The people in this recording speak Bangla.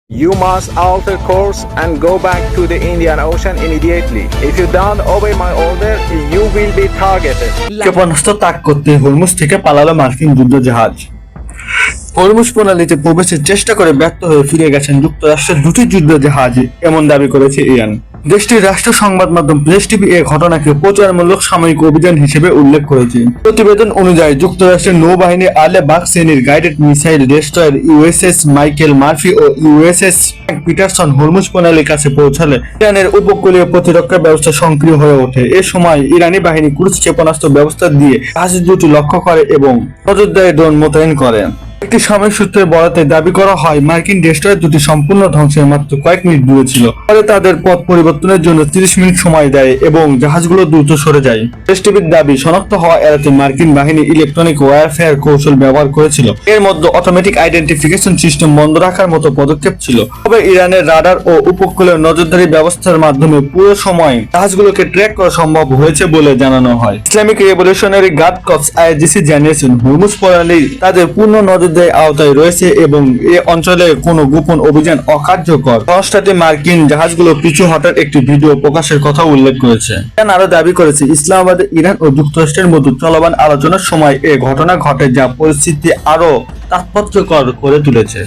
You must alter course and go back to the Indian Ocean immediately. If you don't obey my order, you will be targeted. ক্ষেপণাস্ত্র তাক করতে হরমুজ থেকে পালালো মার্কিন যুদ্ধজাহাজ। হরমুজ প্রণালীতে প্রবেশের চেষ্টা করে ব্যর্থ হয়ে ফিরে গেছেন যুক্তরাষ্ট্রের দুটি যুদ্ধজাহাজ, এমন দাবি করেছে ইরান। দেশটির রাষ্ট্র সংবাদ মাধ্যম প্রেস টিভি এই ঘটনাকে প্রচারমূলক সামরিক অভিযান হিসেবে উল্লেখ করেছে। প্রতিবেদন অনুযায়ী যুক্তরাষ্ট্রের নৌবাহিনী আলেবাগ শ্রেণীর guided missile destroyer USS Michael Murphy ও ইউএসএস পিটারসন হরমুজ প্রণালীর কাছে পৌঁছালে ইরানের উপকূলীয় প্রতিরক্ষা ব্যবস্থা সক্রিয় হয়ে ওঠে। এ সময় ইরানি বাহিনী ক্রুজ ক্ষেপণাস্ত্র ব্যবস্থা দিয়ে জাহাজ দুটি লক্ষ্য করে এবং নজরদারি ড্রোন মোতায়েন করে। একটি সামরিক সূত্রের বরাতে দাবি করা হয়, মার্কিন ডেস্ট্রয়ার দুটি সম্পূর্ণ ধ্বংসের মাত্র কয়েক মিনিট দূরে ছিল। পরে তাদের পথ পরিবর্তনের জন্য 30 মিনিট সময় দেয় এবং জাহাজগুলো দ্রুত সরে যায়। প্রেস টিভির দাবি, শনাক্ত হওয়া এড়াতে মার্কিন বাহিনী ইলেকট্রনিক ওয়ারফেয়ার কৌশল ব্যবহার করেছিল। এর মধ্যে অটোমেটিক আইডেন্টিফিকেশন সিস্টেম বন্ধ রাখার মতো পদক্ষেপ ছিল। তবে ইরানের রাডার ও উপকূলীয় নজরদারি ব্যবস্থার মাধ্যমে পুরো সময় জাহাজগুলোকে ট্র্যাক করা সম্ভব হয়েছে বলে জানানো হয়। Islamic Revolutionary Guard Corps IRGC জানিয়েছেন, হরমুজ প্রণালী তাদের পূর্ণ নজরদারি আওতায় রয়েছে এবং এ অঞ্চলে কোনো গোপন অভিযান অকার্যকর। সংস্থাটি মার্কিন জাহাজগুলো পিছু হটার একটি ভিডিও প্রকাশের কথা উল্লেখ করেছে। ইরান আরো দাবি করেছে, ইসলামাবাদে ইরান ও যুক্তরাষ্ট্রের মধ্যে চলমান আলোচনার সময় এ ঘটনা ঘটে, যা পরিস্থিতি আরো তাৎপর্যকর করে তুলেছে।